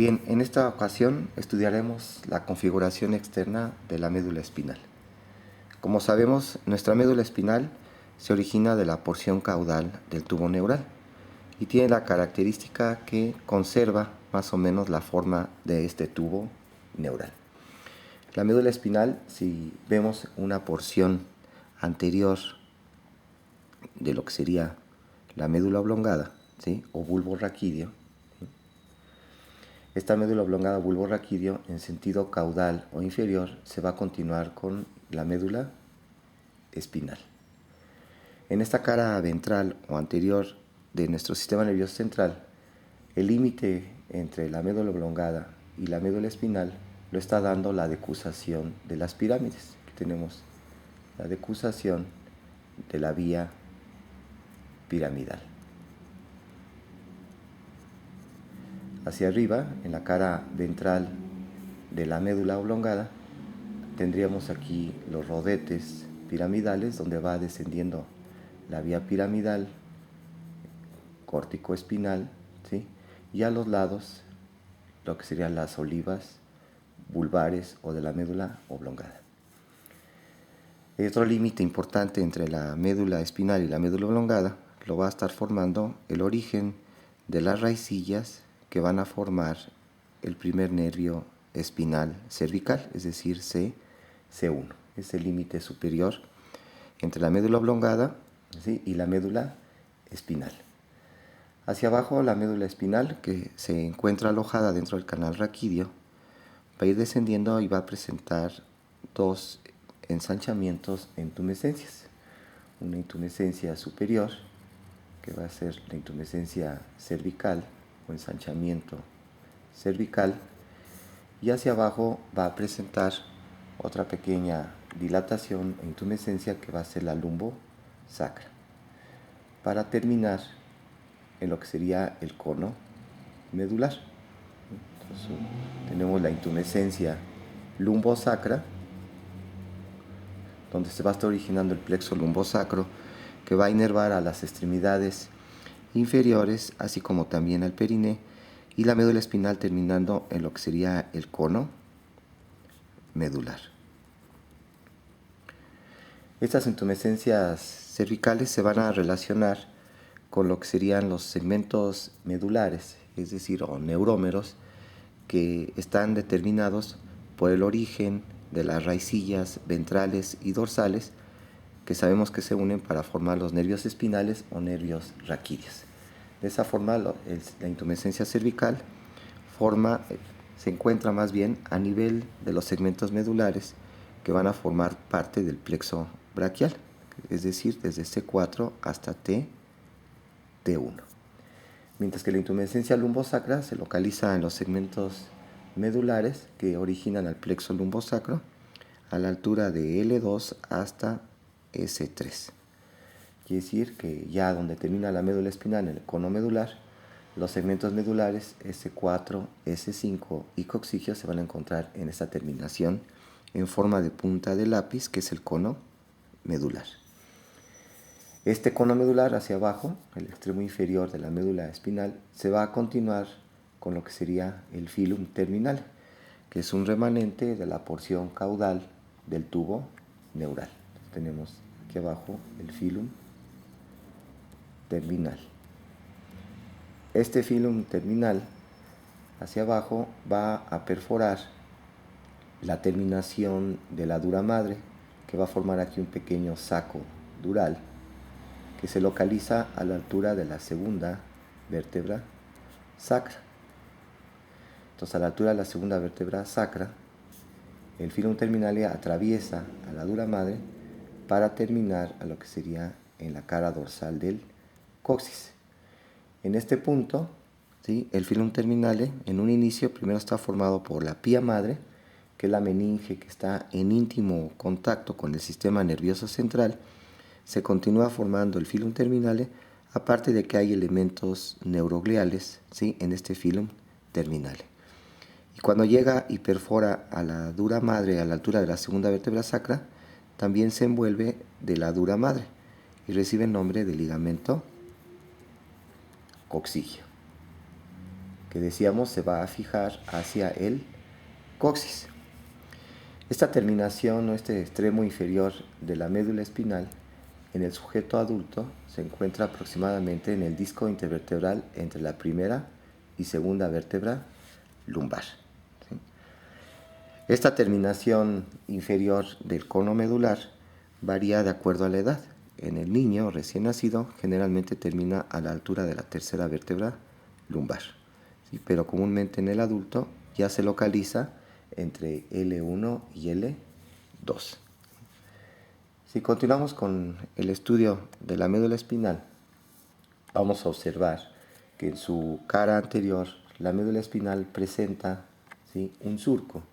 Bien, en esta ocasión estudiaremos la configuración externa de la médula espinal. Como sabemos, nuestra médula espinal se origina de la porción caudal del tubo neural y tiene la característica que conserva más o menos la forma de este tubo neural. La médula espinal, si vemos una porción anterior de lo que sería la médula oblongada, ¿sí?, o bulbo raquídeo, esta médula oblongada bulbo raquídeo en sentido caudal o inferior se va a continuar con la médula espinal. En esta cara ventral o anterior de nuestro sistema nervioso central, el límite entre la médula oblongada y la médula espinal lo está dando la decusación de las pirámides. Aquí tenemos la decusación de la vía piramidal. Hacia arriba, en la cara ventral de la médula oblongada, tendríamos aquí los rodetes piramidales donde va descendiendo la vía piramidal, córtico espinal, ¿sí?, y a los lados lo que serían las olivas vulvares o de la médula oblongada. Otro límite importante entre la médula espinal y la médula oblongada lo va a estar formando el origen de las raicillas que van a formar el primer nervio espinal cervical, es decir, C1. Es el límite superior entre la médula oblongada, ¿sí?, y la médula espinal. Hacia abajo, la médula espinal, que se encuentra alojada dentro del canal raquídeo, va a ir descendiendo y va a presentar dos ensanchamientos e intumescencias. Una intumescencia superior, que va a ser la intumescencia cervical o ensanchamiento cervical, y hacia abajo va a presentar otra pequeña dilatación e intumescencia que va a ser la lumbosacra, para terminar en lo que sería el cono medular. Entonces, tenemos la intumescencia lumbosacra, donde se va a estar originando el plexo lumbosacro, que va a inervar a las extremidades inferiores, así como también al periné, y la médula espinal terminando en lo que sería el cono medular. Estas intumescencias cervicales se van a relacionar con lo que serían los segmentos medulares, es decir, o neurómeros, que están determinados por el origen de las raicillas ventrales y dorsales, que sabemos que se unen para formar los nervios espinales o nervios raquídeos. De esa forma, la intumescencia cervical se encuentra más bien a nivel de los segmentos medulares que van a formar parte del plexo braquial, es decir, desde C4 hasta T1. Mientras que la intumescencia lumbosacra se localiza en los segmentos medulares que originan al plexo lumbosacro a la altura de L2 hasta S3. Quiere decir que ya donde termina la médula espinal, en el cono medular, los segmentos medulares S4, S5 y coxigio se van a encontrar en esta terminación en forma de punta de lápiz, que es el cono medular. Este cono medular hacia abajo, el extremo inferior de la médula espinal, se va a continuar con lo que sería el filum terminal, que es un remanente de la porción caudal del tubo neural. Tenemos aquí abajo el filum terminal. Este filum terminal hacia abajo va a perforar la terminación de la dura madre, que va a formar aquí un pequeño saco dural que se localiza a la altura de la segunda vértebra sacra. Entonces, a la altura de la segunda vértebra sacra, el filum terminale atraviesa a la dura madre para terminar a lo que sería en la cara dorsal del coxis. En este punto, ¿sí?, el filum terminale en un inicio primero está formado por la pía madre, que es la meninge que está en íntimo contacto con el sistema nervioso central. Se continúa formando el filum terminale, aparte de que hay elementos neurogliales, ¿sí?, en este filum terminale. Y cuando llega y perfora a la dura madre a la altura de la segunda vértebra sacra, también se envuelve de la dura madre y recibe el nombre de ligamento coxigio. que decíamos se va a fijar hacia el coxis. Esta terminación o este extremo inferior de la médula espinal en el sujeto adulto se encuentra aproximadamente en el disco intervertebral entre la primera y segunda vértebra lumbar. ¿Sí? Esta terminación inferior del cono medular varía de acuerdo a la edad. En el niño recién nacido generalmente termina a la altura de la tercera vértebra lumbar, ¿sí? Pero comúnmente en el adulto ya se localiza entre L1 y L2. Si continuamos con el estudio de la médula espinal, vamos a observar que en su cara anterior la médula espinal presenta, ¿sí?, un surco.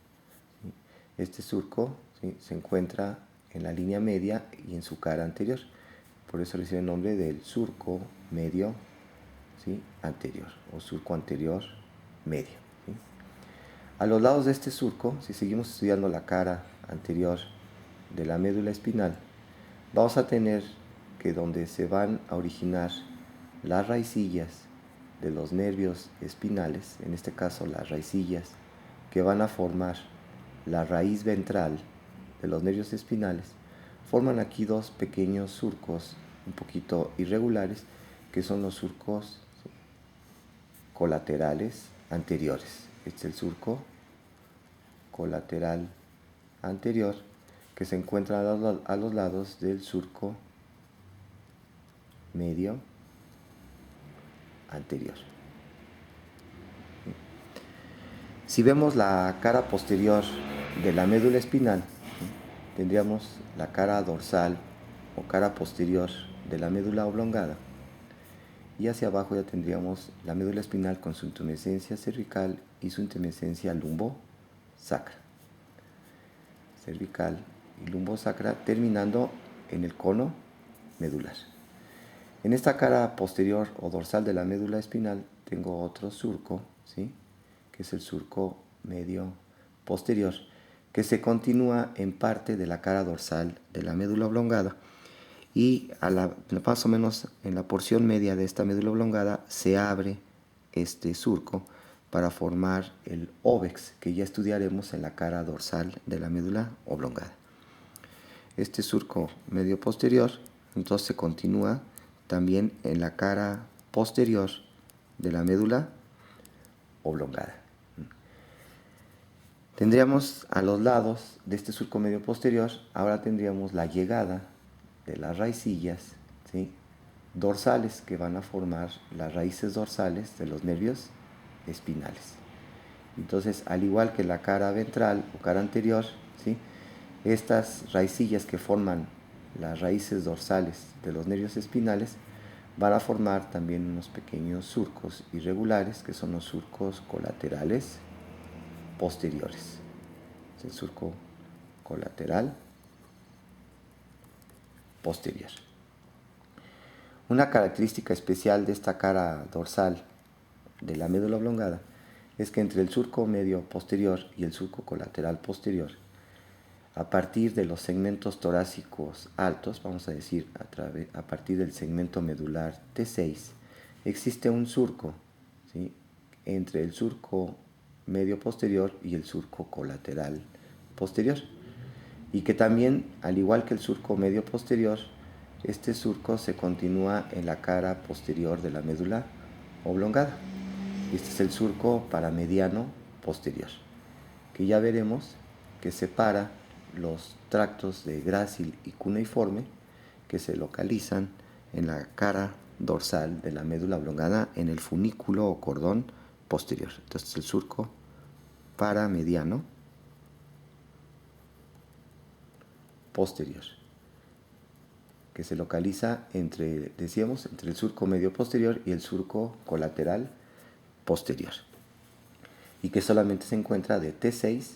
Este surco, ¿sí?, se encuentra en la línea media y en su cara anterior. Por eso recibe el nombre del surco medio, ¿sí?, anterior o surco anterior medio, ¿sí? A los lados de este surco, si seguimos estudiando la cara anterior de la médula espinal, vamos a tener que donde se van a originar las raicillas de los nervios espinales, en este caso las raicillas que van a formar la raíz ventral de los nervios espinales, forman aquí dos pequeños surcos un poquito irregulares, que son los surcos colaterales anteriores. Este es el surco colateral anterior, que se encuentra a los lados del surco medio anterior. Si vemos la cara posterior de la médula espinal, tendríamos la cara dorsal o cara posterior de la médula oblongada, y hacia abajo ya tendríamos la médula espinal con su intumescencia cervical y su intumescencia lumbosacra. Cervical y lumbosacra terminando en el cono medular. En esta cara posterior o dorsal de la médula espinal tengo otro surco, ¿sí?, que es el surco medio posterior, que se continúa en parte de la cara dorsal de la médula oblongada, y más o menos en la porción media de esta médula oblongada se abre este surco para formar el óvex, que ya estudiaremos en la cara dorsal de la médula oblongada. Este surco medio posterior entonces se continúa también en la cara posterior de la médula oblongada. Tendríamos a los lados de este surco medio posterior, ahora tendríamos la llegada de las raicillas, ¿sí?, dorsales, que van a formar las raíces dorsales de los nervios espinales. Entonces, al igual que la cara ventral o cara anterior, ¿sí?, estas raicillas que forman las raíces dorsales de los nervios espinales van a formar también unos pequeños surcos irregulares, que son los surcos colaterales posteriores. Es el surco colateral posterior. Una característica especial de esta cara dorsal de la médula oblongada es que entre el surco medio posterior y el surco colateral posterior, a partir de los segmentos torácicos altos, vamos a decir a partir del segmento medular T6, existe un surco, ¿sí?, entre el surco medio posterior y el surco colateral posterior, y que también, al igual que el surco medio posterior, este surco se continúa en la cara posterior de la médula oblongada. Este es el surco paramediano posterior, que ya veremos que separa los tractos de grácil y cuneiforme, que se localizan en la cara dorsal de la médula oblongada en el funículo o cordón posterior. Entonces, el surco paramediano posterior, que se localiza entre el surco medio posterior y el surco colateral posterior, y que solamente se encuentra de T6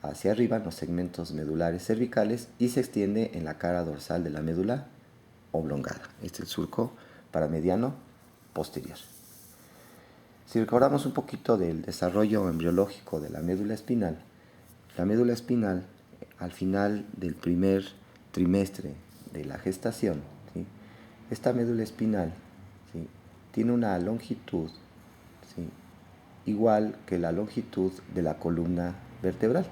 hacia arriba en los segmentos medulares cervicales y se extiende en la cara dorsal de la médula oblongada. Este es el surco paramediano posterior. Si recordamos un poquito del desarrollo embriológico de la médula espinal al final del primer trimestre de la gestación, ¿sí?, esta médula espinal, ¿sí?, tiene una longitud, ¿sí?, igual que la longitud de la columna vertebral.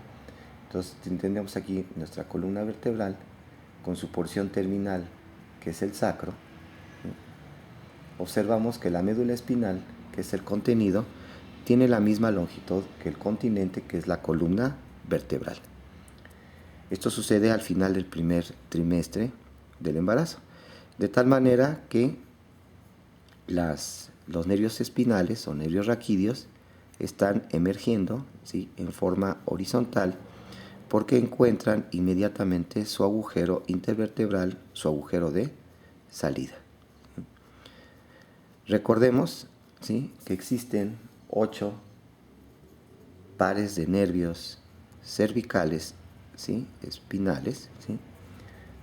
Entonces tendríamos aquí nuestra columna vertebral con su porción terminal, que es el sacro. Observamos que la médula espinal, que es el contenido, tiene la misma longitud que el continente, que es la columna vertebral. Esto sucede al final del primer trimestre del embarazo, de tal manera que los nervios espinales o nervios raquídeos están emergiendo, ¿sí?, en forma horizontal, porque encuentran inmediatamente su agujero intervertebral, su agujero de salida. Recordemos, ¿sí?, que existen 8 pares de nervios cervicales, ¿sí?, espinales, ¿sí?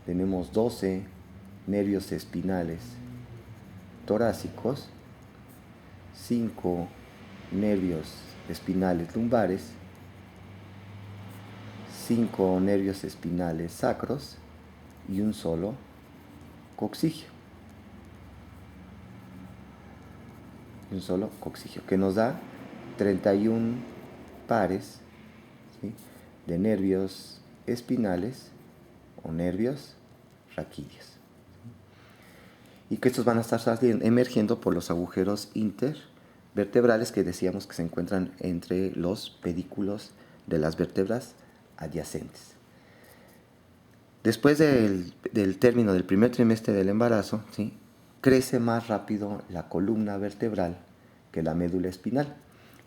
Tenemos 12 nervios espinales torácicos, 5 nervios espinales lumbares, 5 nervios espinales sacros y un solo coccigio. Que nos da 31 pares, ¿sí?, de nervios espinales o nervios raquídeos, y que estos van a estar emergiendo por los agujeros intervertebrales que decíamos que se encuentran entre los pedículos de las vértebras adyacentes. Después del término del primer trimestre del embarazo, ¿sí?, crece más rápido la columna vertebral que la médula espinal,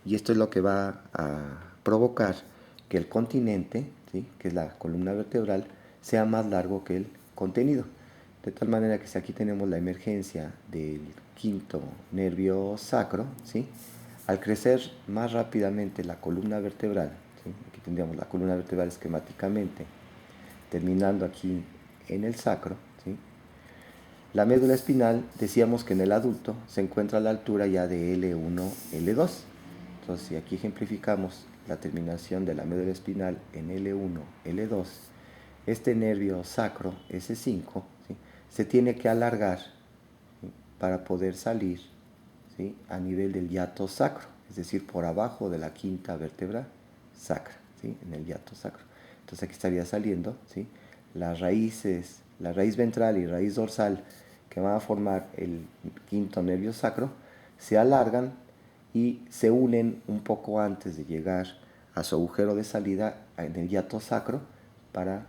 y esto es lo que va a provocar que el continente, ¿sí?, que es la columna vertebral, sea más largo que el contenido, de tal manera que si aquí tenemos la emergencia del quinto nervio sacro, ¿sí?, al crecer más rápidamente la columna vertebral, ¿sí?, aquí tendríamos la columna vertebral esquemáticamente terminando aquí en el sacro, ¿sí?, la médula espinal, decíamos que en el adulto se encuentra a la altura ya de L1, L2. Entonces, si aquí ejemplificamos la terminación de la médula espinal en L1, L2, este nervio sacro, S5, ¿sí?, se tiene que alargar, ¿sí?, para poder salir, ¿sí?, a nivel del hiato sacro, es decir, por abajo de la quinta vértebra sacra, ¿sí?, en el hiato sacro. Entonces aquí estaría saliendo, ¿sí?, las raíces, la raíz ventral y raíz dorsal que van a formar el quinto nervio sacro, se alargan y se unen un poco antes de llegar a su agujero de salida en el hiato sacro para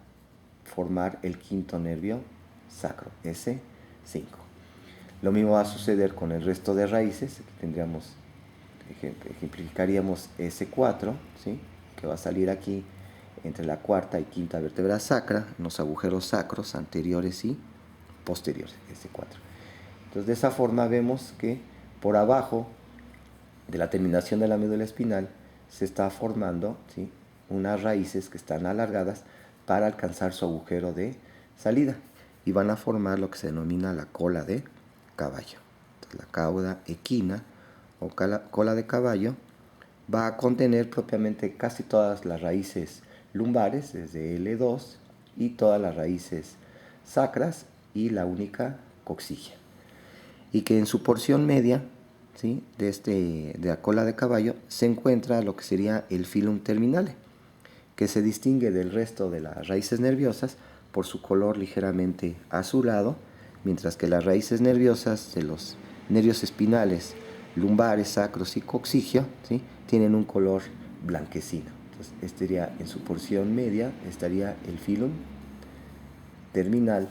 formar el quinto nervio sacro, S5. Lo mismo va a suceder con el resto de raíces. Aquí tendríamos, ejemplificaríamos S4, ¿sí?, que va a salir aquí entre la cuarta y quinta vértebra sacra, en los agujeros sacros anteriores y posteriores, S4. Entonces, de esa forma vemos que por abajo de la terminación de la médula espinal se está formando, ¿sí?, unas raíces que están alargadas para alcanzar su agujero de salida y van a formar lo que se denomina la cola de caballo. Entonces, la cauda equina o cola de caballo va a contener propiamente casi todas las raíces lumbares, desde L2, y todas las raíces sacras y la única coccigia. Y que en su porción media, ¿sí?, de la cola de caballo se encuentra lo que sería el filum terminale, que se distingue del resto de las raíces nerviosas por su color ligeramente azulado, mientras que las raíces nerviosas de los nervios espinales, lumbares, sacros y coccigio, ¿sí?, tienen un color blanquecino. Entonces, este sería en su porción media, estaría el filum terminal,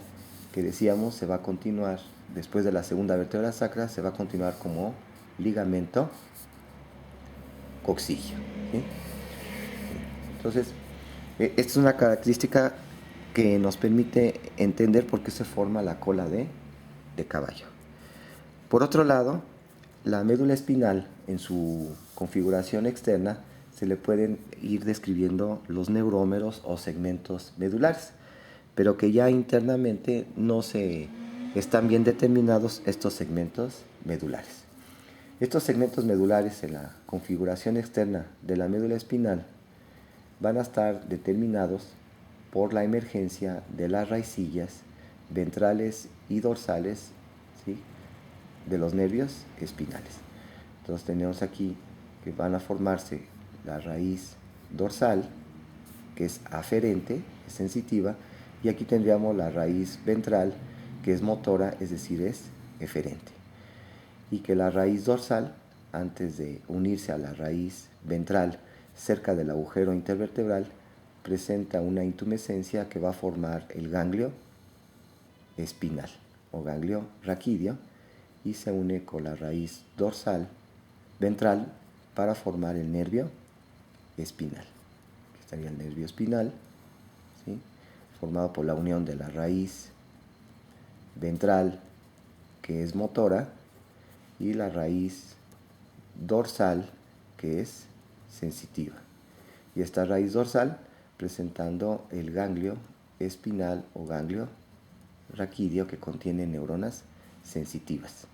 que decíamos se va a continuar después de la segunda vértebra sacra, se va a continuar como ligamento coccigio, ¿sí? Entonces, esta es una característica que nos permite entender por qué se forma la cola de caballo. Por otro lado, la médula espinal, en su configuración externa, se le pueden ir describiendo los neurómeros o segmentos medulares, pero que ya internamente no se están bien determinados estos segmentos medulares. Estos segmentos medulares en la configuración externa de la médula espinal van a estar determinados por la emergencia de las raicillas ventrales y dorsales, ¿sí?, de los nervios espinales. Entonces tenemos aquí que van a formarse la raíz dorsal, que es aferente, es sensitiva, y aquí tendríamos la raíz ventral, que es motora, es decir, es eferente. Y que la raíz dorsal, antes de unirse a la raíz ventral cerca del agujero intervertebral, presenta una intumescencia que va a formar el ganglio espinal o ganglio raquídeo y se une con la raíz dorsal ventral para formar el nervio espinal. Aquí estaría el nervio espinal, ¿sí?, formado por la unión de la raíz ventral, que es motora, y la raíz dorsal, que es sensitiva. Y esta raíz dorsal presentando el ganglio espinal o ganglio raquídeo, que contiene neuronas sensitivas.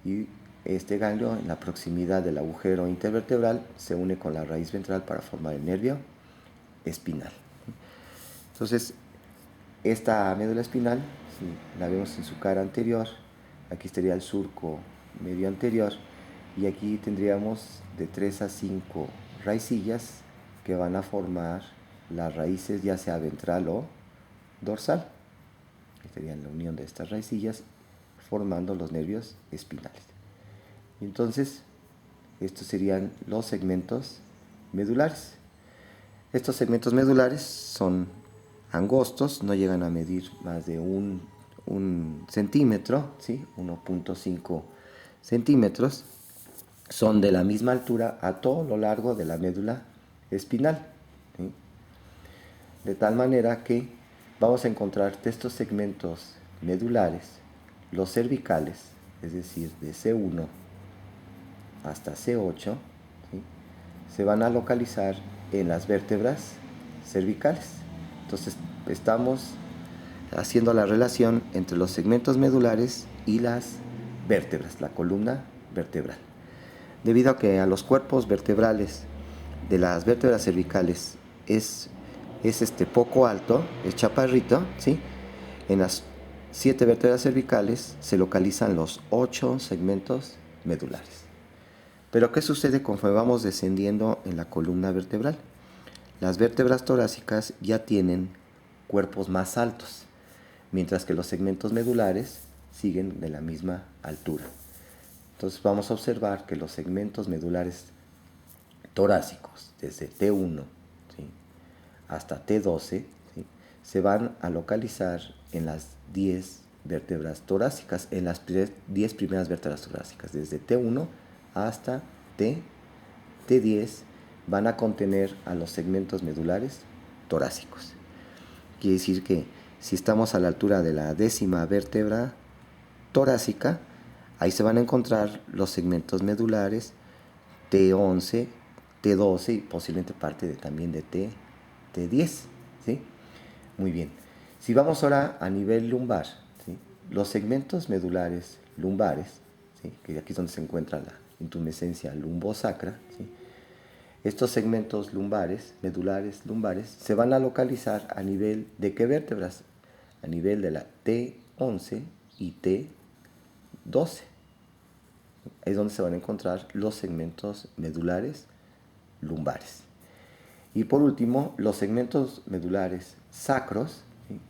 Y este ganglio, en la proximidad del agujero intervertebral, se une con la raíz ventral para formar el nervio espinal. Entonces, esta médula espinal, si la vemos en su cara anterior, aquí estaría el surco medio anterior, y aquí tendríamos de 3 a 5 raicillas que van a formar las raíces, ya sea ventral o dorsal. Estaría la unión de estas raicillas formando los nervios espinales. Entonces, estos serían los segmentos medulares. Estos segmentos medulares son angostos, no llegan a medir más de un centímetro, ¿sí?, 1.5 centímetros. Son de la misma altura a todo lo largo de la médula espinal, ¿sí?, de tal manera que vamos a encontrar de estos segmentos medulares, los cervicales, es decir, de C1 hasta C8, ¿sí?, se van a localizar en las vértebras cervicales. Entonces, estamos haciendo la relación entre los segmentos medulares y las vértebras, la columna vertebral. Debido a que a los cuerpos vertebrales de las vértebras cervicales es poco alto, es chaparrito, ¿sí?, en las 7 vértebras cervicales se localizan los 8 segmentos medulares. Pero ¿qué sucede conforme vamos descendiendo en la columna vertebral? Las vértebras torácicas ya tienen cuerpos más altos, mientras que los segmentos medulares siguen de la misma altura. Entonces vamos a observar que los segmentos medulares torácicos, desde T1, ¿sí?, hasta T12, ¿sí?, se van a localizar en las 10 vértebras torácicas, en las 10 primeras vértebras torácicas, desde T1 hasta T10 van a contener a los segmentos medulares torácicos. Quiere decir que si estamos a la altura de la 10ª vértebra torácica, ahí se van a encontrar los segmentos medulares T11, T12 y posiblemente parte también de T10, ¿sí? Muy bien. Si vamos ahora a nivel lumbar, ¿sí?, los segmentos medulares lumbares, ¿sí?, que aquí es donde se encuentra la intumescencia lumbosacra, ¿sí?, estos segmentos lumbares, medulares lumbares, se van a localizar a nivel de ¿qué vértebras? A nivel de la T11 y T12. Es donde se van a encontrar los segmentos medulares lumbares. Y por último, los segmentos medulares sacros, ¿sí?,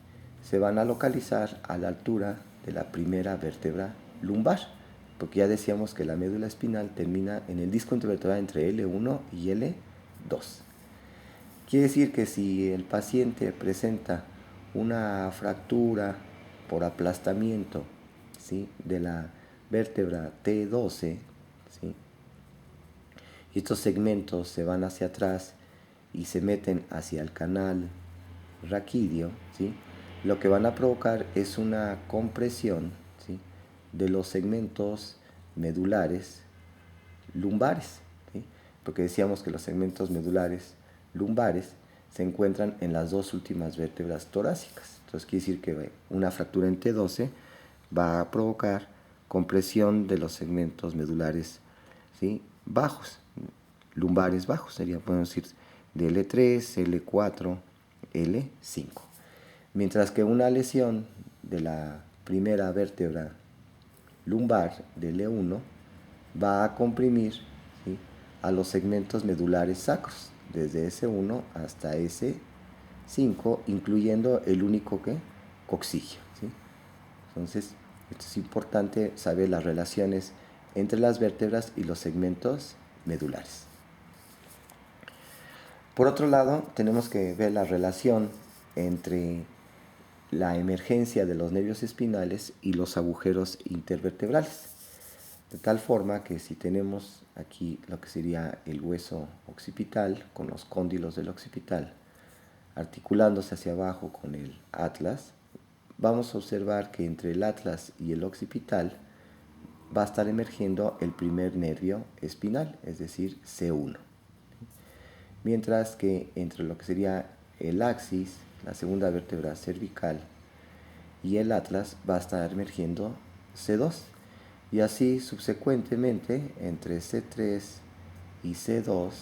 se van a localizar a la altura de la primera vértebra lumbar, porque ya decíamos que la médula espinal termina en el disco intervertebral entre L1 y L2. Quiere decir que si el paciente presenta una fractura por aplastamiento, ¿sí?, de la vértebra T12, ¿sí?, y estos segmentos se van hacia atrás y se meten hacia el canal raquídeo, ¿sí?, lo que van a provocar es una compresión, ¿sí?, de los segmentos medulares lumbares, ¿sí?, porque decíamos que los segmentos medulares lumbares se encuentran en las 2 últimas vértebras torácicas. Entonces quiere decir que una fractura en T12 va a provocar compresión de los segmentos medulares, ¿sí?, bajos, lumbares bajos, sería, podemos decir, de L3, L4, L5. Mientras que una lesión de la primera vértebra lumbar de L1 va a comprimir, ¿sí?, a los segmentos medulares sacros, desde S1 hasta S5, incluyendo el único coccigio, ¿sí? Entonces, esto es importante saber las relaciones entre las vértebras y los segmentos medulares. Por otro lado, tenemos que ver la relación entre la emergencia de los nervios espinales y los agujeros intervertebrales. De tal forma que si tenemos aquí lo que sería el hueso occipital con los cóndilos del occipital articulándose hacia abajo con el atlas, vamos a observar que entre el atlas y el occipital va a estar emergiendo el primer nervio espinal, es decir, C1. Mientras que entre lo que sería el axis, la segunda vértebra cervical, y el atlas va a estar emergiendo C2. Y así subsecuentemente entre C3 y C2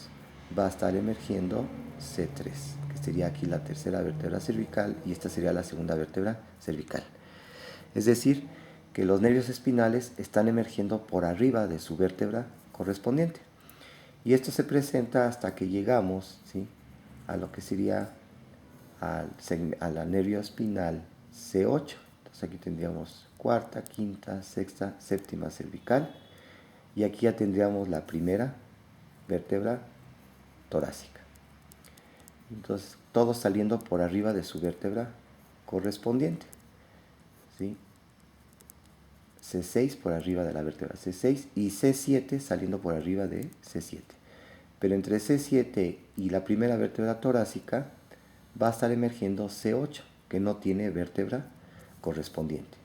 va a estar emergiendo C3, que sería aquí la tercera vértebra cervical y esta sería la segunda vértebra cervical. Es decir, que los nervios espinales están emergiendo por arriba de su vértebra correspondiente. Y esto se presenta hasta que llegamos, ¿sí?, a lo que sería a la nervio espinal C8. Entonces aquí tendríamos cuarta, quinta, sexta, séptima cervical. Y aquí ya tendríamos la primera vértebra torácica. Entonces, todo saliendo por arriba de su vértebra correspondiente, ¿sí? C6 por arriba de la vértebra C6 y C7 saliendo por arriba de C7. Pero entre C7 y la primera vértebra torácica va a estar emergiendo C8, que no tiene vértebra correspondiente.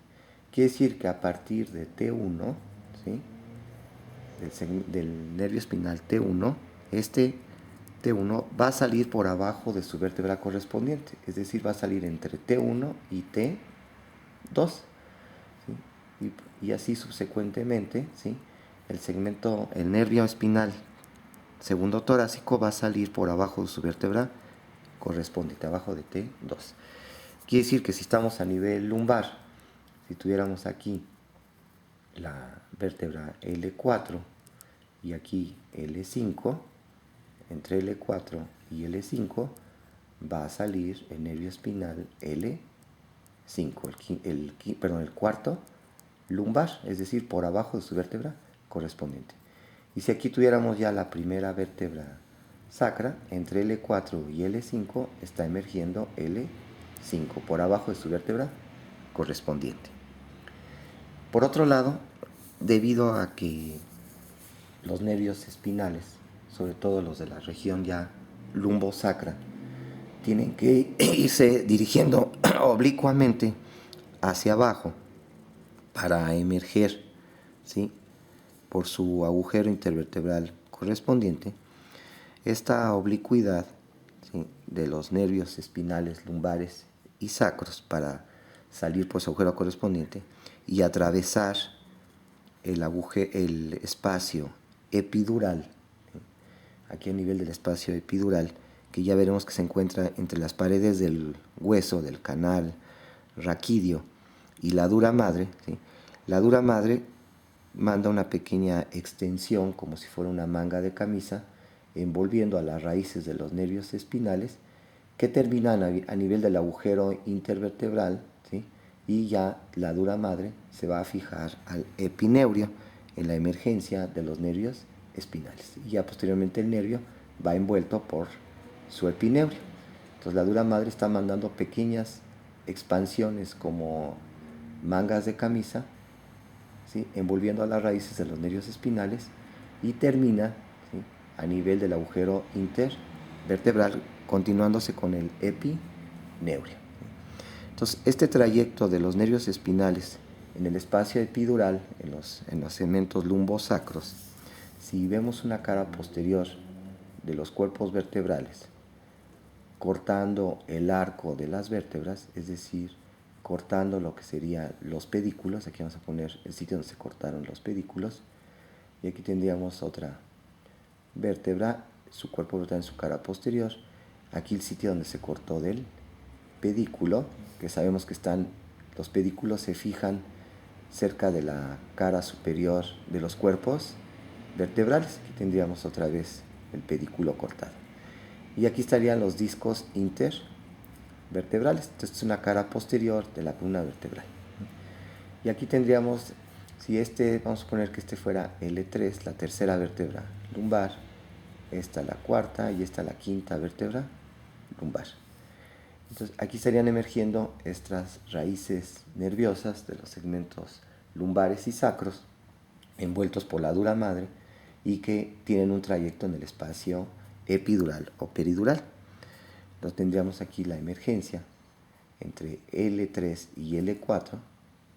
Quiere decir que a partir de T1, ¿sí?, del nervio espinal T1, este T1 va a salir por abajo de su vértebra correspondiente, es decir, va a salir entre T1 y T2, ¿sí? Y así subsecuentemente, ¿sí?, el nervio espinal segundo torácico va a salir por abajo de su vértebra correspondiente, abajo de T2. Quiere decir que si estamos a nivel lumbar, si tuviéramos aquí la vértebra L4 y aquí L5, entre L4 y L5 va a salir el nervio espinal L5, el cuarto lumbar, es decir, por abajo de su vértebra correspondiente. Y si aquí tuviéramos ya la primera vértebra sacra, entre L4 y L5 está emergiendo L5 por abajo de su vértebra correspondiente. Por otro lado, debido a que los nervios espinales, sobre todo los de la región ya lumbosacra, tienen que irse dirigiendo oblicuamente hacia abajo para emerger, ¿sí?, por su agujero intervertebral correspondiente, esta oblicuidad, ¿sí?, de los nervios espinales lumbares y sacros salir por su agujero correspondiente y atravesar el espacio epidural, ¿sí?, aquí a nivel del espacio epidural, que ya veremos que se encuentra entre las paredes del hueso, del canal raquídeo y la dura madre, ¿sí? La dura madre manda una pequeña extensión, como si fuera una manga de camisa, envolviendo a las raíces de los nervios espinales, que terminan a nivel del agujero intervertebral, ¿sí?, y ya la dura madre se va a fijar al epineurio en la emergencia de los nervios espinales. Y ya posteriormente el nervio va envuelto por su epineurio. Entonces la dura madre está mandando pequeñas expansiones como mangas de camisa, ¿sí?, envolviendo a las raíces de los nervios espinales y termina, ¿sí?, a nivel del agujero intervertebral, continuándose con el epineurio. Entonces, este trayecto de los nervios espinales en el espacio epidural, en los segmentos lumbosacros, si vemos una cara posterior de los cuerpos vertebrales, cortando el arco de las vértebras, es decir, cortando lo que serían los pedículos, aquí vamos a poner el sitio donde se cortaron los pedículos, y aquí tendríamos otra vértebra, su cuerpo vertebral en su cara posterior, aquí el sitio donde se cortó del pedículo, que sabemos que los pedículos se fijan cerca de la cara superior de los cuerpos vertebrales. Aquí tendríamos otra vez el pedículo cortado. Y aquí estarían los discos intervertebrales. Entonces es una cara posterior de la columna vertebral. Y aquí tendríamos, si vamos a suponer que este fuera L3, la tercera vértebra lumbar, esta la cuarta y esta la quinta vértebra lumbar. Entonces aquí estarían emergiendo estas raíces nerviosas de los segmentos lumbares y sacros, envueltos por la dura madre y que tienen un trayecto en el espacio epidural o peridural. Entonces tendríamos aquí la emergencia entre L3 y L4,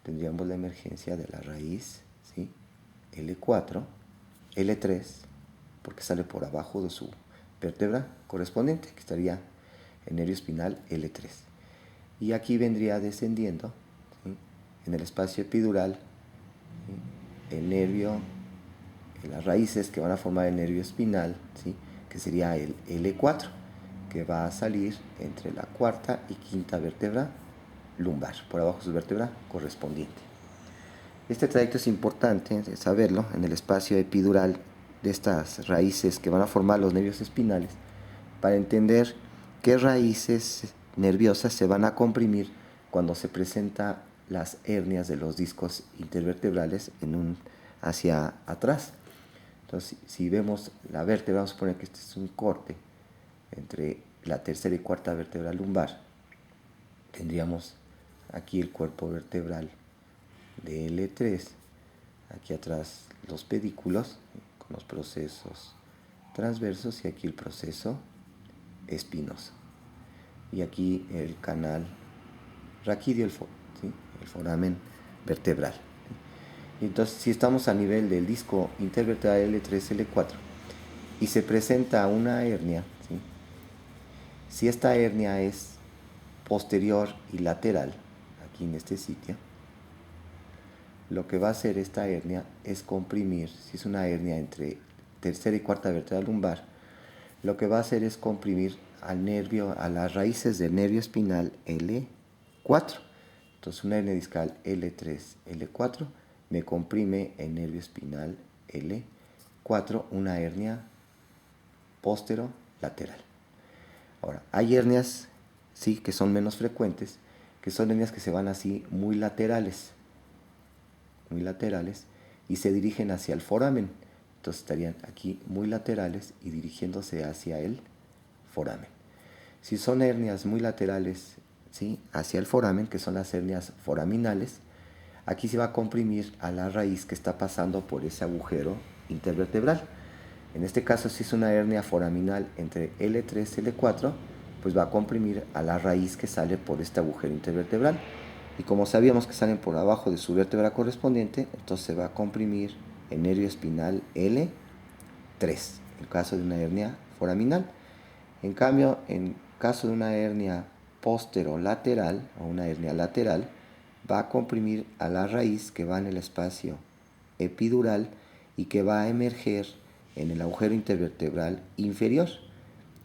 tendríamos la emergencia de la raíz, ¿sí? L4, L3, porque sale por abajo de su vértebra correspondiente, que estaría el nervio espinal L3. Y aquí vendría descendiendo, ¿sí?, en el espacio epidural, ¿sí?, el nervio, las raíces que van a formar el nervio espinal, ¿sí?, que sería el L4, que va a salir entre la cuarta y quinta vértebra lumbar, por abajo de su vértebra correspondiente. Este trayecto es importante saberlo en el espacio epidural de estas raíces que van a formar los nervios espinales, para entender qué raíces nerviosas se van a comprimir cuando se presentan las hernias de los discos intervertebrales hacia atrás. Entonces, si vemos la vértebra, vamos a suponer que este es un corte entre la tercera y cuarta vértebra lumbar. Tendríamos aquí el cuerpo vertebral de L3, aquí atrás los pedículos con los procesos transversos y aquí el proceso espinoso. Y aquí el canal raquídeo, ¿sí?, el foramen vertebral. Y entonces, si estamos a nivel del disco intervertebral L3, L4 y se presenta una hernia, ¿sí?, si esta hernia es posterior y lateral, aquí en este sitio, lo que va a hacer esta hernia es comprimir, si es una hernia entre tercera y cuarta vértebra lumbar, lo que va a hacer es comprimir al nervio, a las raíces del nervio espinal L4. Entonces una hernia discal L3, L4 me comprime el nervio espinal L4, una hernia posterolateral. Ahora, hay hernias, sí, que son menos frecuentes, que son hernias que se van así muy laterales, y se dirigen hacia el foramen. Entonces estarían aquí muy laterales y dirigiéndose hacia el foramen. Si son hernias muy laterales, ¿sí?, hacia el foramen, que son las hernias foraminales, aquí se va a comprimir a la raíz que está pasando por ese agujero intervertebral. En este caso, si es una hernia foraminal entre L3 y L4, pues va a comprimir a la raíz que sale por este agujero intervertebral. Y como sabíamos que salen por abajo de su vértebra correspondiente, entonces se va a comprimir el nervio espinal L3, en caso de una hernia foraminal. En cambio, en caso de una hernia posterolateral o una hernia lateral, va a comprimir a la raíz que va en el espacio epidural y que va a emerger en el agujero intervertebral inferior.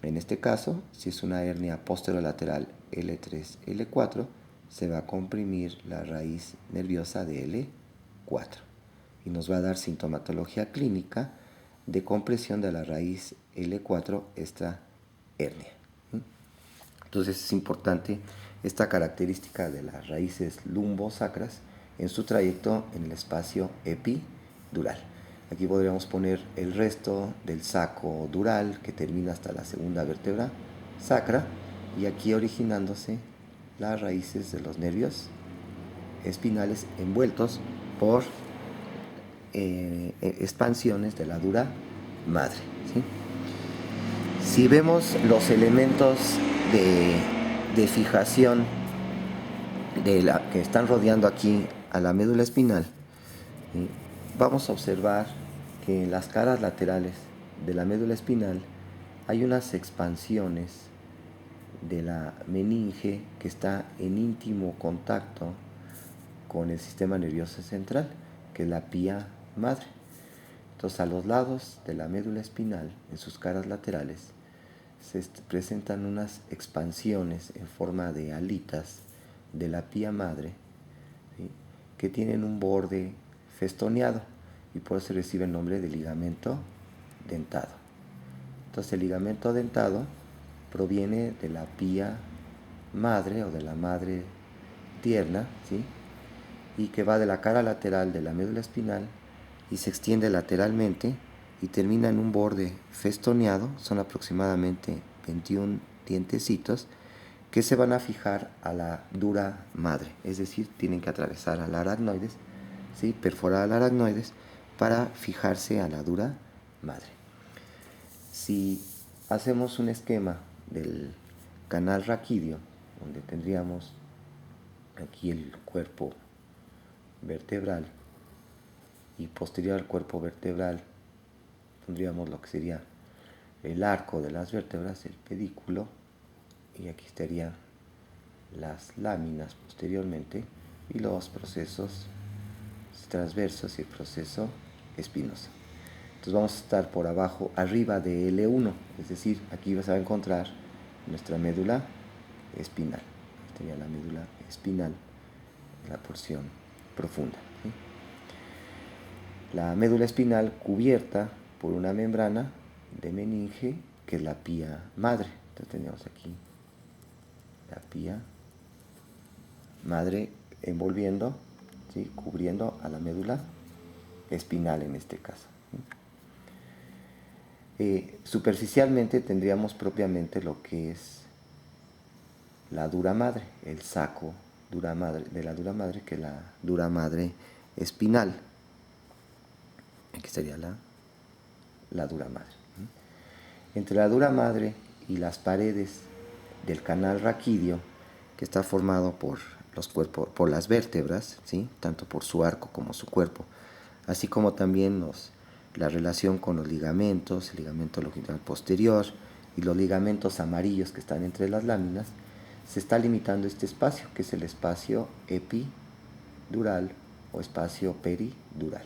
En este caso, si es una hernia posterolateral L3, L4, se va a comprimir la raíz nerviosa de L4 y nos va a dar sintomatología clínica de compresión de la raíz L4, esta hernia. Entonces es importante esta característica de las raíces lumbosacras en su trayecto en el espacio epidural. Aquí podríamos poner el resto del saco dural que termina hasta la segunda vértebra sacra y aquí originándose las raíces de los nervios espinales envueltos por expansiones de la dura madre, ¿sí? Si vemos los elementos de fijación que están rodeando aquí a la médula espinal, ¿sí?, vamos a observar que en las caras laterales de la médula espinal hay unas expansiones de la meninge que está en íntimo contacto con el sistema nervioso central, que es la pía madre. Entonces, a los lados de la médula espinal, en sus caras laterales, se presentan unas expansiones en forma de alitas de la pía madre, ¿sí?, que tienen un borde festoneado. y por eso recibe el nombre de ligamento dentado. Entonces el ligamento dentado proviene de la pía madre o de la madre tierna, ¿sí? Y que va de la cara lateral de la médula espinal y se extiende lateralmente y termina en un borde festoneado. Son aproximadamente 21 dientecitos que se van a fijar a la dura madre, es decir, tienen que atravesar al aracnoides, ¿sí? Perforar al aracnoides para fijarse a la dura madre. Si hacemos un esquema del canal raquídeo, donde tendríamos aquí el cuerpo vertebral y posterior al cuerpo vertebral tendríamos lo que sería el arco de las vértebras, el pedículo, y aquí estarían las láminas posteriormente y los procesos transversos y el proceso espinoso. Entonces vamos a estar por abajo, arriba de L1, es decir, aquí vas a encontrar nuestra médula espinal. Esta sería la médula espinal, la porción profunda, ¿sí? La médula espinal cubierta por una membrana de meninge, que es la pía madre. Entonces tenemos aquí la pía madre envolviendo, ¿sí? Cubriendo a la médula espinal en este caso. Superficialmente tendríamos propiamente lo que es la dura madre, el saco dura madre, de la dura madre, que es la dura madre espinal. Aquí sería la dura madre. Entre la dura madre y las paredes del canal raquídeo, que está formado por los cuerpos, por las vértebras, ¿sí? Tanto por su arco como su cuerpo, así como también la relación con los ligamentos, el ligamento longitudinal posterior y los ligamentos amarillos que están entre las láminas, se está limitando este espacio, que es el espacio epidural o espacio peridural.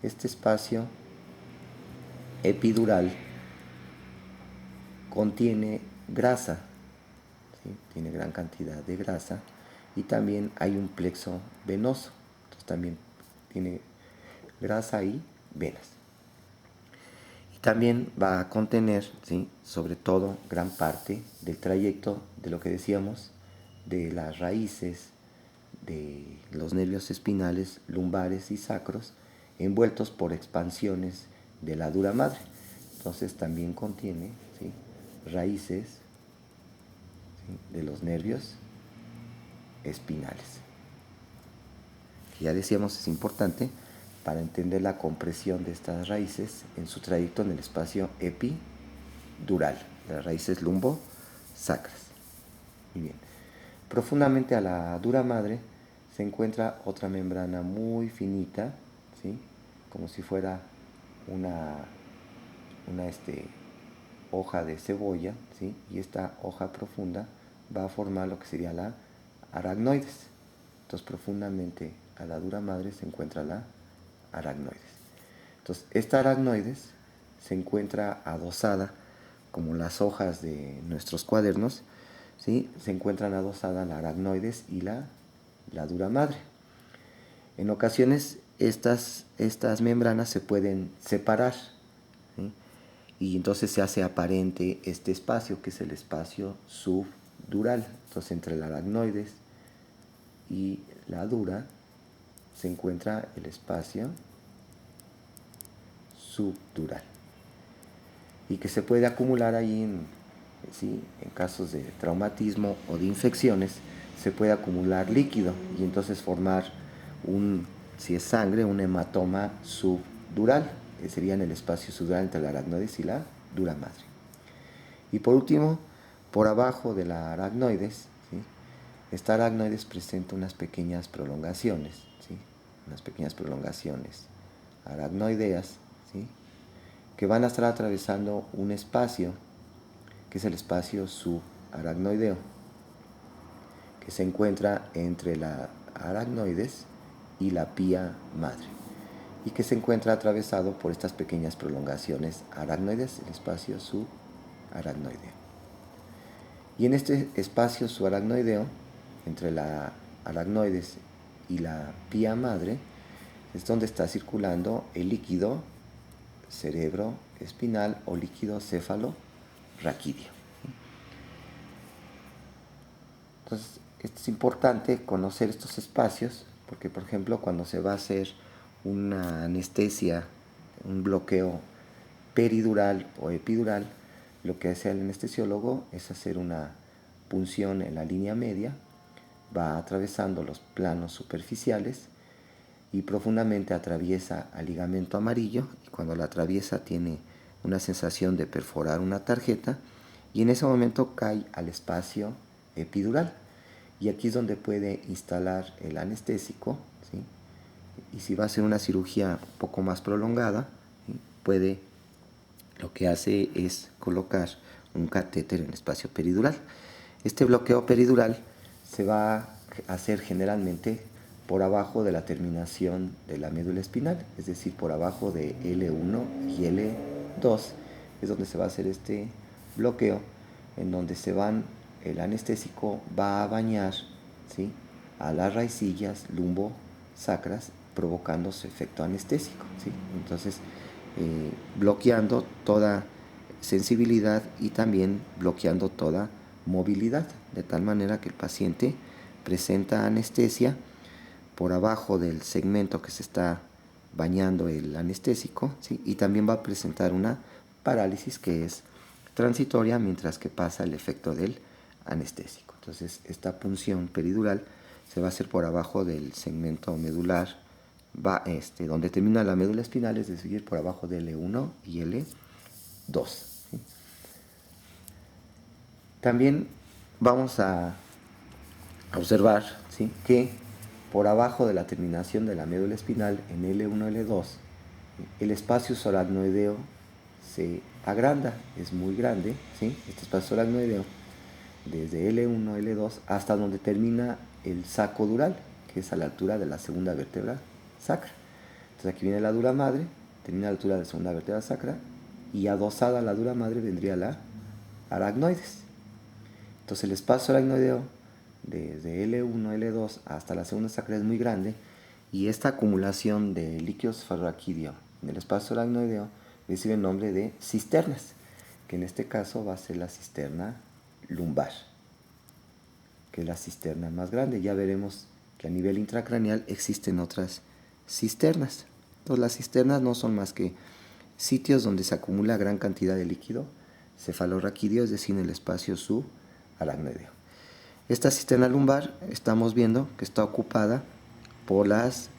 Este espacio epidural contiene grasa, ¿sí? Tiene gran cantidad de grasa, y también hay un plexo venoso, entonces también tiene grasa y venas. Y también va a contener, ¿sí? Sobre todo, gran parte del trayecto de lo que decíamos, de las raíces de los nervios espinales, lumbares y sacros, envueltos por expansiones de la dura madre. Entonces también contiene, ¿sí? Raíces, ¿sí? De los nervios espinales. Que ya decíamos es importante para entender la compresión de estas raíces en su trayecto en el espacio epidural, de las raíces lumbo-sacras. Muy bien. Profundamente a la dura madre se encuentra otra membrana muy finita, ¿sí? Como si fuera una hoja de cebolla, ¿sí? Y esta hoja profunda va a formar lo que sería la aracnoides. Entonces, profundamente a la dura madre se encuentra la aracnoides. Entonces, esta aracnoides se encuentra adosada, como las hojas de nuestros cuadernos, ¿sí? Se encuentran adosadas la aracnoides y la dura madre. En ocasiones estas membranas se pueden separar, ¿sí? Y entonces se hace aparente este espacio, que es el espacio subdural. Entonces entre la aracnoides y la dura se encuentra el espacio subdural, y que se puede acumular ahí ¿sí? En casos de traumatismo o de infecciones, se puede acumular líquido y entonces formar si es sangre, un hematoma subdural, que sería en el espacio subdural entre la aracnoides y la dura madre. Y por último, por abajo de la aracnoides, ¿sí? Esta aracnoides presenta unas pequeñas prolongaciones, ¿sí? Unas pequeñas prolongaciones aracnoideas, ¿sí? Que van a estar atravesando un espacio, que es el espacio subaracnoideo, que se encuentra entre la aracnoides y la pía madre, y que se encuentra atravesado por estas pequeñas prolongaciones aracnoides, el espacio subaracnoideo. Y en este espacio subaracnoideo, entre la aracnoides y la pía madre, es donde está circulando el líquido cerebroespinal o líquido céfalo-raquídeo. Entonces, es importante conocer estos espacios porque, por ejemplo, cuando se va a hacer una anestesia, un bloqueo peridural o epidural, lo que hace el anestesiólogo es hacer una punción en la línea media, va atravesando los planos superficiales y profundamente atraviesa al ligamento amarillo, y cuando la atraviesa tiene una sensación de perforar una tarjeta, y en ese momento cae al espacio epidural, y aquí es donde puede instalar el anestésico, ¿sí? Y si va a ser una cirugía un poco más prolongada, ¿sí? Lo que hace es colocar un catéter en el espacio peridural. Este bloqueo peridural se va a hacer generalmente por abajo de la terminación de la médula espinal, es decir, por abajo de L1 y L2, es donde se va a hacer este bloqueo, en donde el anestésico va a bañar, ¿sí?, a las raicillas lumbosacras, provocando su efecto anestésico, ¿sí? Entonces, bloqueando toda sensibilidad y también bloqueando toda movilidad, de tal manera que el paciente presenta anestesia por abajo del segmento que se está bañando el anestésico, ¿sí? Y también va a presentar una parálisis que es transitoria mientras que pasa el efecto del anestésico. Entonces, esta punción peridural se va a hacer por abajo del segmento medular, donde termina la médula espinal, es decir, por abajo de L1 y L2. ¿Sí? También vamos a observar, ¿sí?, que por abajo de la terminación de la médula espinal en L1 y L2, el espacio subaracnoideo se agranda, es muy grande, ¿sí? Este espacio subaracnoideo desde L1 a L2 hasta donde termina el saco dural, que es a la altura de la segunda vértebra sacra. Entonces aquí viene la dura madre, termina a la altura de la segunda vértebra sacra, y adosada a la dura madre vendría la aracnoides. Entonces el espacio aracnoideo desde L1 a L2 hasta la segunda sacra es muy grande, y esta acumulación de líquido cefalorraquídeo en el espacio aracnoideo recibe el nombre de cisternas, que en este caso va a ser la cisterna lumbar, que es la cisterna más grande. Ya veremos que a nivel intracraneal existen otras cisternas. Entonces, las cisternas no son más que sitios donde se acumula gran cantidad de líquido cefalorraquídeo, es decir, en el espacio subaracnoideo. Esta cisterna lumbar estamos viendo que está ocupada por las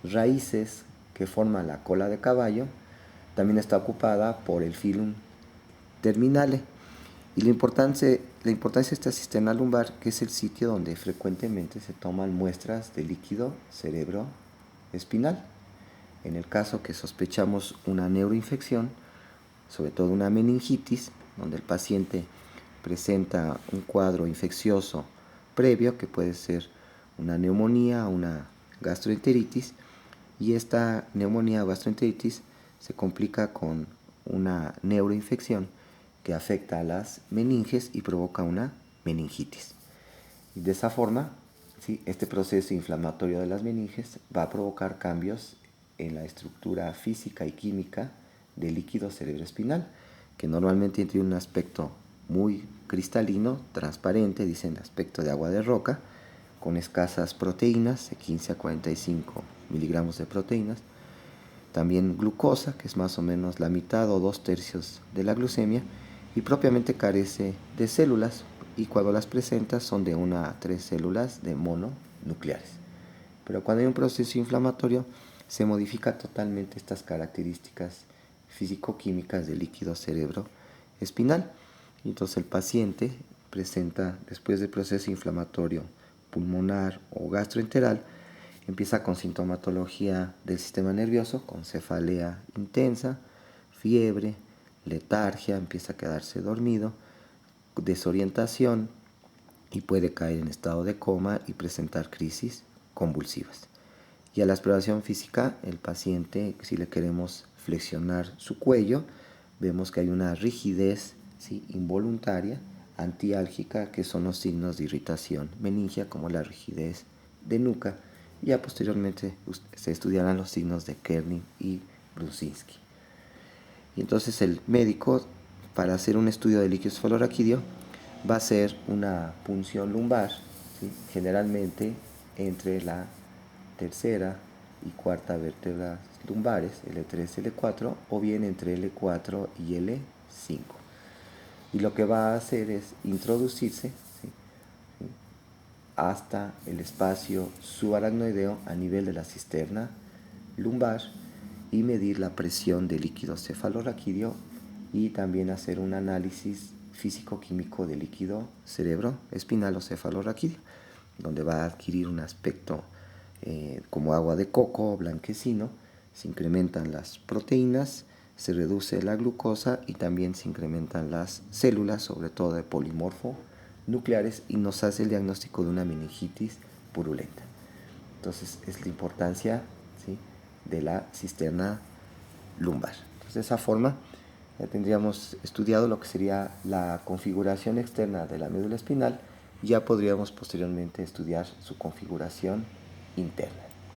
raíces que forman la cola de caballo, también está ocupada por el filum terminale. Y la importancia de esta cisterna lumbar, que es el sitio donde frecuentemente se toman muestras de líquido cerebroespinal. En el caso que sospechamos una neuroinfección, sobre todo una meningitis, donde el paciente presenta un cuadro infeccioso previo, que puede ser una neumonía o una gastroenteritis, y esta neumonía o gastroenteritis se complica con una neuroinfección que afecta a las meninges y provoca una meningitis. Y de esa forma, ¿sí?, este proceso inflamatorio de las meninges va a provocar cambios en la estructura física y química del líquido cerebroespinal, que normalmente tiene un aspecto muy cristalino, transparente, dicen aspecto de agua de roca, con escasas proteínas, de 15 a 45 miligramos de proteínas, también glucosa, que es más o menos la mitad o 2/3 de la glucemia, y propiamente carece de células, y cuando las presenta son de 1 a 3 células de mononucleares. Pero cuando hay un proceso inflamatorio se modifica totalmente estas características físico-químicas del líquido cerebroespinal. Entonces el paciente presenta, después del proceso inflamatorio pulmonar o gastroenteral, empieza con sintomatología del sistema nervioso, con cefalea intensa, fiebre, letargia, empieza a quedarse dormido, desorientación, y puede caer en estado de coma y presentar crisis convulsivas. Y a la exploración física, el paciente, si le queremos flexionar su cuello, vemos que hay una rigidez, ¿sí?, involuntaria, antiálgica, que son los signos de irritación meningia, como la rigidez de nuca y ya posteriormente se estudiarán los signos de Kerning y Brudzinski. Y entonces el médico, para hacer un estudio de líquido cefalorraquídeo, va a hacer una punción lumbar, ¿sí? Generalmente entre la tercera y cuarta vértebras lumbares, L3, L4, o bien entre L4 y L5. Y lo que va a hacer es introducirse, ¿sí?, hasta el espacio subaracnoideo a nivel de la cisterna lumbar y medir la presión de líquido cefalorraquídeo y también hacer un análisis físico-químico de líquido cerebroespinal o cefalorraquídeo, donde va a adquirir un aspecto como agua de coco blanquecino. Se incrementan las proteínas, se reduce la glucosa y también se incrementan las células, sobre todo de polimorfo nucleares, y nos hace el diagnóstico de una meningitis purulenta. Entonces es la importancia, ¿sí?, de la cisterna lumbar. Entonces, de esa forma ya tendríamos estudiado lo que sería la configuración externa de la médula espinal y ya podríamos posteriormente estudiar su configuración interna.